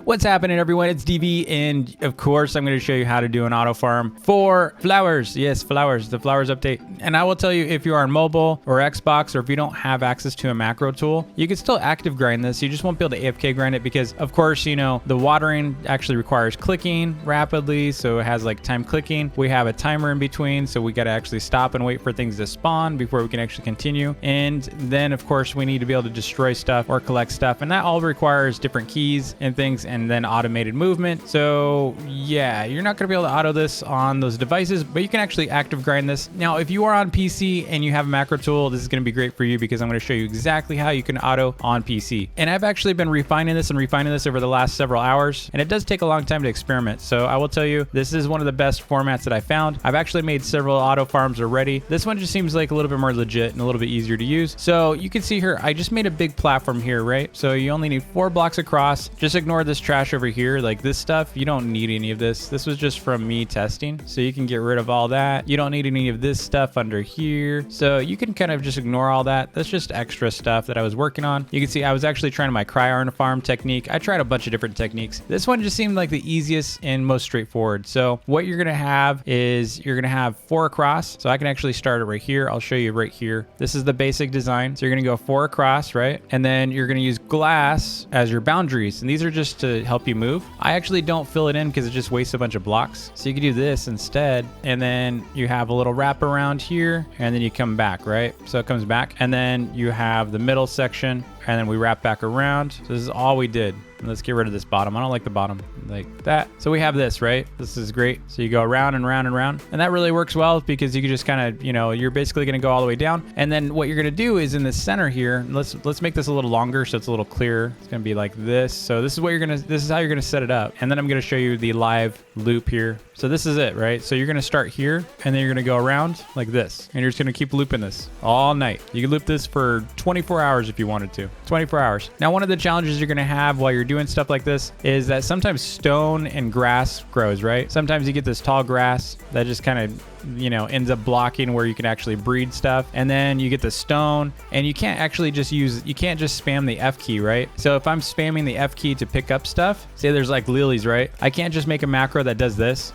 What's happening, everyone? It's DV, and of course I'm going to show you how to do an auto farm for flowers. Yes, flowers, the flowers update. And I will tell you, if you are on mobile or Xbox, or if you don't have access to a macro tool, you can still active grind this. You just won't be able to AFK grind it because, of course, you know, the watering actually requires clicking rapidly, so it has like time clicking. We have a timer in between, so we got to actually stop and wait for things to spawn before we can actually continue. And then, of course, we need to be able to destroy stuff or collect stuff, and that all requires different keys and things, and then automated movement. So yeah, you're not going to be able to auto this on those devices, but you can actually active grind this. Now, if you are on PC and you have a macro tool, this is going to be great for you because I'm going to show you exactly how you can auto on PC. And I've actually been refining this over the last several hours, and it does take a long time to experiment. So I will tell you, this is one of the best formats that I found. I've actually made several auto farms already. This one just seems like a little bit more legit and a little bit easier to use. So you can see here, I just made a big platform here, right? So you only need 4 blocks across. Just ignore this trash over here, like this stuff. You don't need any of this. This was just from me testing, so you can get rid of all that. You don't need any of this stuff under here, so you can kind of just ignore all that. That's just extra stuff that I was working on. You can see I was actually trying my cry farm technique. I tried a bunch of different techniques. This one just seemed like the easiest and most straightforward. So what you're gonna have is you're gonna have 4 across. So I can actually start it right here. I'll show you right here. This is the basic design. So you're gonna go 4 across, right? And then you're gonna use glass as your boundaries, and these are just to help you move. I actually don't fill it in because it just wastes a bunch of blocks. So you can do this instead, and then you have a little wrap around here, and then you come back, right? So it comes back, and then you have the middle section, and then we wrap back around. So this is all we did. And let's get rid of this bottom. I don't like the bottom like that. So we have this, right? This is great. So you go around and round and round. And that really works well because you can just kind of, you know, you're basically going to go all the way down. And then what you're going to do is in the center here, let's make this a little longer so it's a little clearer. It's going to be like this. So this is what this is how you're going to set it up. And then I'm going to show you the live loop here. So this is it, right? So you're going to start here, and then you're going to go around like this. And you're just going to keep looping this all night. You can loop this for 24 hours if you wanted to. 24 hours. Now, one of the challenges you're going to have while you're doing stuff like this is that sometimes stone and grass grows, right? Sometimes you get this tall grass that just kind of, you know, ends up blocking where you can actually breed stuff. And then you get the stone, and you can't actually you can't just spam the F key, right? So if I'm spamming the F key to pick up stuff, say there's like lilies, right? I can't just make a macro that does this,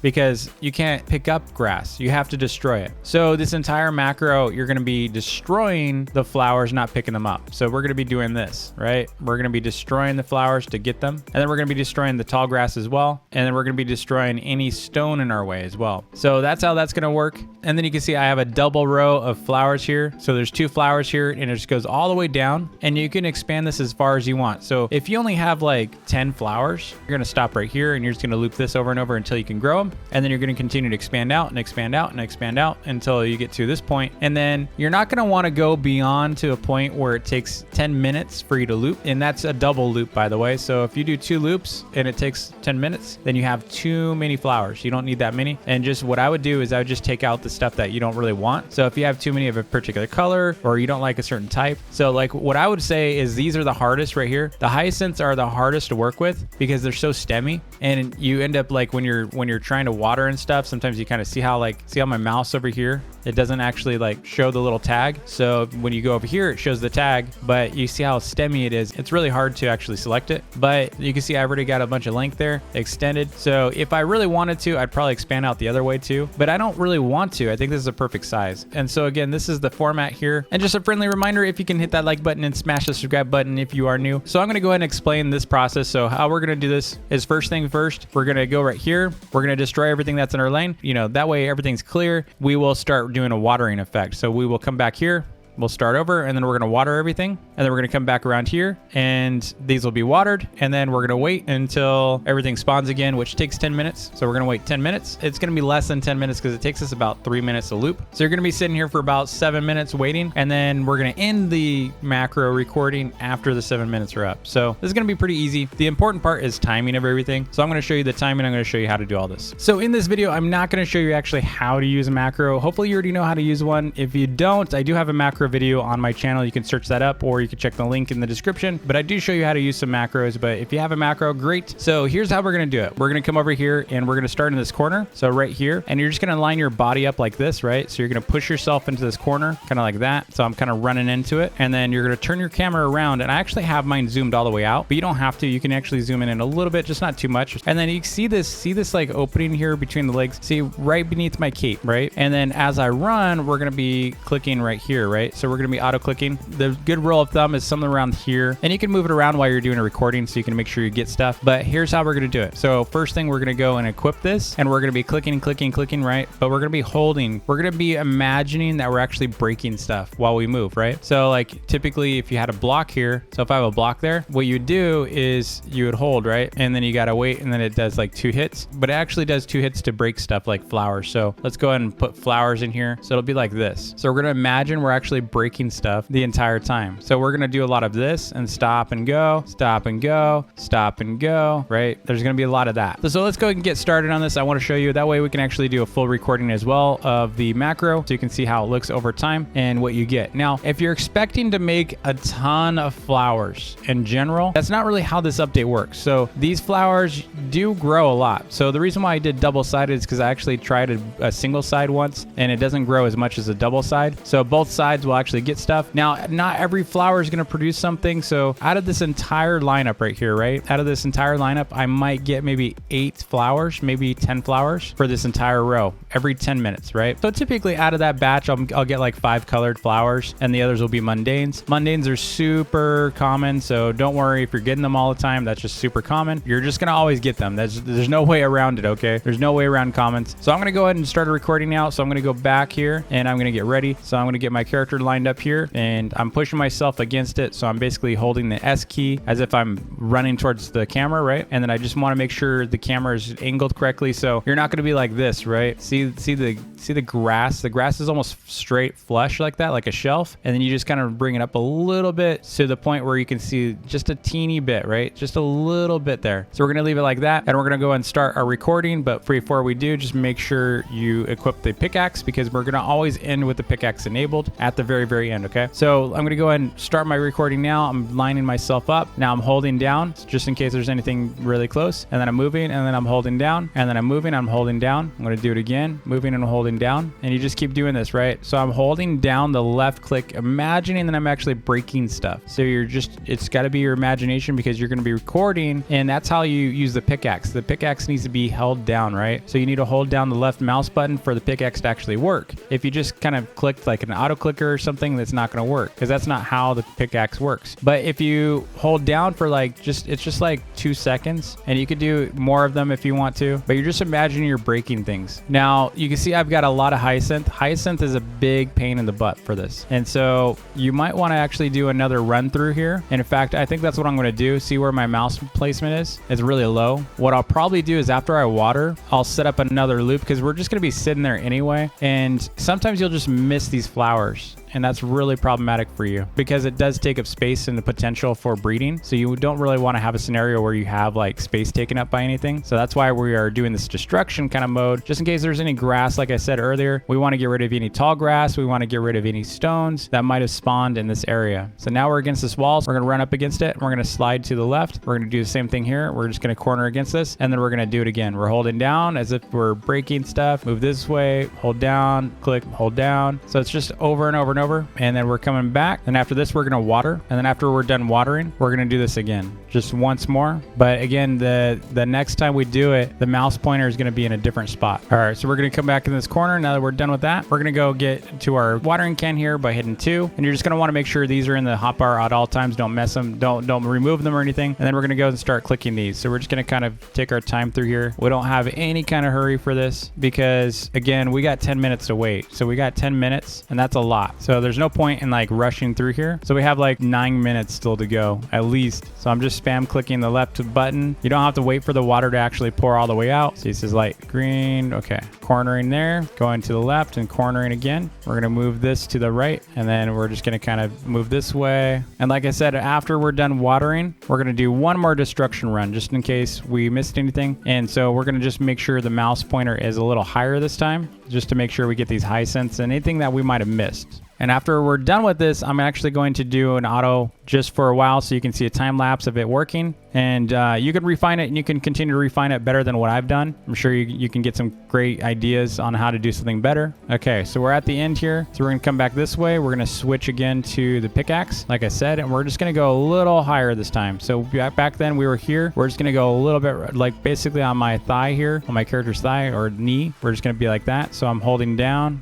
because you can't pick up grass. You have to destroy it. So this entire macro, you're gonna be destroying the flowers, not picking them up. So we're gonna be doing this, right? We're gonna be destroying the flowers to get them. And then we're gonna be destroying the tall grass as well. And then we're gonna be destroying any stone in our way as well. So that's how that's gonna work. And then you can see I have a double row of flowers here. So there's 2 flowers here, and it just goes all the way down, and you can expand this as far as you want. So if you only have like 10 flowers, you're gonna stop right here, and you're just gonna loop this over and over until you can grow them. And then you're going to continue to expand out and expand out and expand out until you get to this point. And then you're not going to want to go beyond to a point where it takes 10 minutes for you to loop. And that's a double loop, by the way. So if you do 2 loops and it takes 10 minutes, then you have too many flowers. You don't need that many. And just what I would do is I would just take out the stuff that you don't really want. So if you have too many of a particular color, or you don't like a certain type. So like what I would say is these are the hardest right here. The hyacinths are the hardest to work with because they're so stemmy, and you end up like when you're trying to water and stuff, sometimes you kind of see how my mouse over here, it doesn't actually like show the little tag. So when you go over here, it shows the tag, but you see how stemmy it is. It's really hard to actually select it, but you can see I've already got a bunch of length there extended. So if I really wanted to, I'd probably expand out the other way too, but I don't really want to. I think this is a perfect size. And so again, this is the format here. And just a friendly reminder, if you can hit that like button and smash the subscribe button if you are new. So I'm going to go ahead and explain this process. So how we're going to do this is, first thing first, we're going to go right here. We're going to destroy everything that's in our lane. You know, that way everything's clear. We will start doing a watering effect. So we will come back here. We'll start over, and then we're going to water everything, and then we're going to come back around here, and these will be watered, and then we're going to wait until everything spawns again, which takes 10 minutes. So we're going to wait 10 minutes. It's going to be less than 10 minutes because it takes us about 3 minutes to loop. So you're going to be sitting here for about 7 minutes waiting, and then we're going to end the macro recording after the 7 minutes are up. So this is going to be pretty easy. The important part is timing of everything. So I'm going to show you the timing. I'm going to show you how to do all this. So in this video, I'm not going to show you actually how to use a macro. Hopefully you already know how to use one. If you don't, I do have a macro video on my channel. You can search that up, or you can check the link in the description. But I do show you how to use some macros. But if you have a macro, great. So here's how we're going to do it. We're going to come over here and we're going to start in this corner. So right here, and you're just going to line your body up like this, right? So you're going to push yourself into this corner, kind of like that. So I'm kind of running into it. And then you're going to turn your camera around. And I actually have mine zoomed all the way out, but you don't have to. You can actually zoom in a little bit, just not too much. And then you see this like opening here between the legs. See right beneath my cape, right? And then as I run, we're going to be clicking right here, right? So we're going to be auto clicking. The good rule of thumb is something around here, and you can move it around while you're doing a recording so you can make sure you get stuff. But here's how we're going to do it. So first thing, we're going to go and equip this, and we're going to be clicking, right? But we're going to be holding, we're going to be imagining that we're actually breaking stuff while we move, right? So like typically if you had a block here, so if I have a block there, what you do is you would hold, right? And then you got to wait, and then it does like 2 hits, but it actually does 2 hits to break stuff like flowers. So let's go ahead and put flowers in here. So it'll be like this. So we're going to imagine we're actually breaking stuff the entire time. So we're going to do a lot of this and stop and go, stop and go, stop and go, right? There's going to be a lot of that. So let's go and get started on this. I want to show you that way we can actually do a full recording as well of the macro, so you can see how it looks over time and what you get. Now, if you're expecting to make a ton of flowers in general, that's not really how this update works. So these flowers do grow a lot. So the reason why I did double-sided is because I actually tried a single side once, and it doesn't grow as much as a double side. So both sides will actually get stuff. Now, not every flower is going to produce something. So out of this entire lineup right here, right? Out of this entire lineup, I might get maybe 8 flowers, maybe 10 flowers for this entire row every 10 minutes, right? So typically out of that batch, I'll get like 5 colored flowers, and the others will be mundanes. Mundanes are super common, so don't worry if you're getting them all the time. That's just super common. You're just gonna always get them. There's no way around it, okay? There's no way around commons. So I'm gonna go ahead and start a recording now. So I'm gonna go back here, and I'm gonna get ready. So I'm gonna get my character lined up here, and I'm pushing myself against it. So I'm basically holding the S key as if I'm running towards the camera, right? And then I just want to make sure the camera is angled correctly. So you're not gonna be like this, right? See the grass? The grass is almost straight flush like that, like a shelf. And then you just kind of bring it up a little bit to the point where you can see just a teeny bit, right? Just a little bit there. So we're going to leave it like that, and we're going to go and start our recording. But before we do, just make sure you equip the pickaxe, because we're going to always end with the pickaxe enabled at the very, very end, okay? So I'm going to go ahead and start my recording now. I'm lining myself up. Now I'm holding down just in case there's anything really close. And then I'm moving, and then I'm holding down, and then I'm moving, I'm holding down. I'm going to do it again, moving and holding down. And you just keep doing this, right? So I'm holding down the left click, imagining that I'm actually breaking stuff. So it's got to be your imagination, because you're going to be recording, and that's how you use the pickaxe. The pickaxe needs to be held down, right? So you need to hold down the left mouse button for the pickaxe to actually work. If you just kind of clicked like an auto clicker or something, that's not going to work, because that's not how the pickaxe works. But if you hold down for like it's just like 2 seconds, and you could do more of them if you want to, but you're just imagining you're breaking things. Now you can see I've got a lot of hyacinth. Hyacinth is a big pain in the butt for this, and so you might want to actually do another run through here. And in fact, I think that's what I'm going to do. See where my mouse placement is? It's really low. What I'll probably do is after I water, I'll set up another loop, because we're just going to be sitting there anyway. And sometimes you'll just miss these flowers, and that's really problematic for you, because it does take up space and the potential for breeding. So you don't really want to have a scenario where you have like space taken up by anything. So that's why we are doing this destruction kind of mode, just in case there's any grass. Like I said earlier, we want to get rid of any tall grass. We want to get rid of any stones that might have spawned in this area. So now we're against this wall. So we're going to run up against it, and we're going to slide to the left. We're going to do the same thing here. We're just going to corner against this, and then we're going to do it again. We're holding down as if we're breaking stuff. Move this way, hold down, click, hold down. So it's just over and over and over. And then we're coming back. And after this, we're going to water. And then after we're done watering, we're going to do this again, just once more. But again, the next time we do it, the mouse pointer is going to be in a different spot. All right, so we're going to come back in this corner. Now that we're done with that, we're going to go get to our watering can here by hitting 2. And you're just going to want to make sure these are in the hotbar at all times. Don't mess them. Don't remove them or anything. And then we're going to go and start clicking these. So we're just going to kind of take our time through here. We don't have any kind of hurry for this, because again, we got 10 minutes to wait. So we got 10 minutes, and that's a lot. So there's no point in like rushing through here. So we have like 9 minutes still to go at least. So I'm just spam clicking the left button. You don't have to wait for the water to actually pour all the way out. See, this is light green. Okay. Cornering there, going to the left and cornering again. We're going to move this to the right, and then we're just going to kind of move this way. And like I said, after we're done watering, we're going to do one more destruction run just in case we missed anything. And so we're going to just make sure the mouse pointer is a little higher this time, just to make sure we get these hyacinths and anything that we might have missed. And after we're done with this, I'm actually going to do an auto just for a while so you can see a time lapse of it working. And you can refine it, and you can continue to refine it better than what I've done. I'm sure you can get some great ideas on how to do something better. Okay, so we're at the end here. So we're gonna come back this way. We're gonna switch again to the pickaxe, like I said, and we're just gonna go a little higher this time. So back then we were here. We're just gonna go a little bit, like basically on my thigh here, on my character's thigh or knee. We're just gonna be like that. So I'm holding down,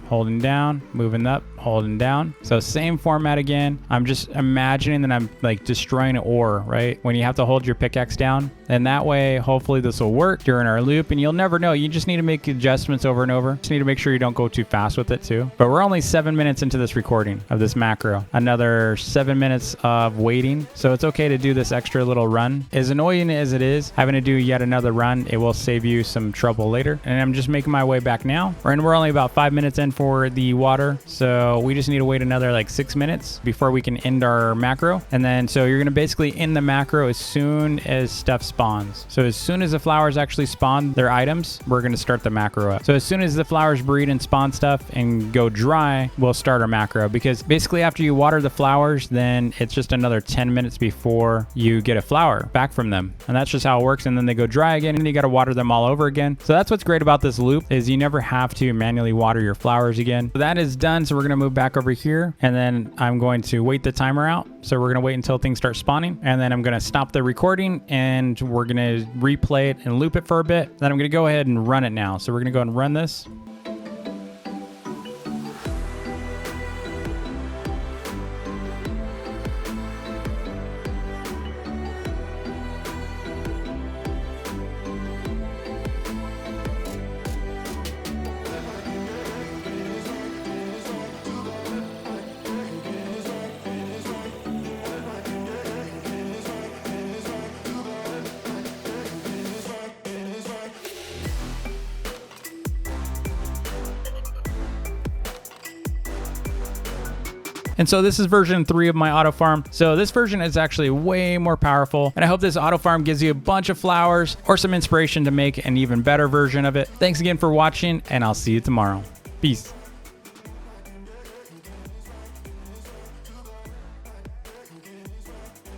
moving up, holding down. So same format again. I'm just imagining that I'm like destroying an ore, right? When you have to hold your pickaxe down, and that way hopefully this will work during our loop, and you'll never know. You just need to make adjustments over and over. Just need to make sure you don't go too fast with it too. But we're only 7 minutes into this recording of this macro. Another 7 minutes of waiting. So it's okay to do this extra little run. As annoying as it is having to do yet another run, it will save you some trouble later. And I'm just making my way back now. And we're only about 5 minutes in for the water. So we just need to wait another like 6 minutes before we can end our macro. And then so you're gonna basically end the macro as soon as stuff spawns. So as soon as the flowers actually spawn their items, we're gonna start the macro up. So as soon as the flowers breed and spawn stuff and go dry, we'll start our macro, because basically after you water the flowers, then it's just another 10 minutes before you get a flower back from them. And that's just how it works. And then they go dry again, and you gotta water them all over again. So that's what's great about this loop, is you never have to manually water your flowers again. So that is done. So we're gonna move back over here, and then I'm going to wait the timer out. So we're gonna wait until things start spawning, and then I'm gonna stop the recording, and we're gonna replay it and loop it for a bit. Then I'm gonna go ahead and run it now. So we're gonna go and run this. And so this is version 3 of my auto farm. So this version is actually way more powerful. And I hope this auto farm gives you a bunch of flowers or some inspiration to make an even better version of it. Thanks again for watching, and I'll see you tomorrow. Peace.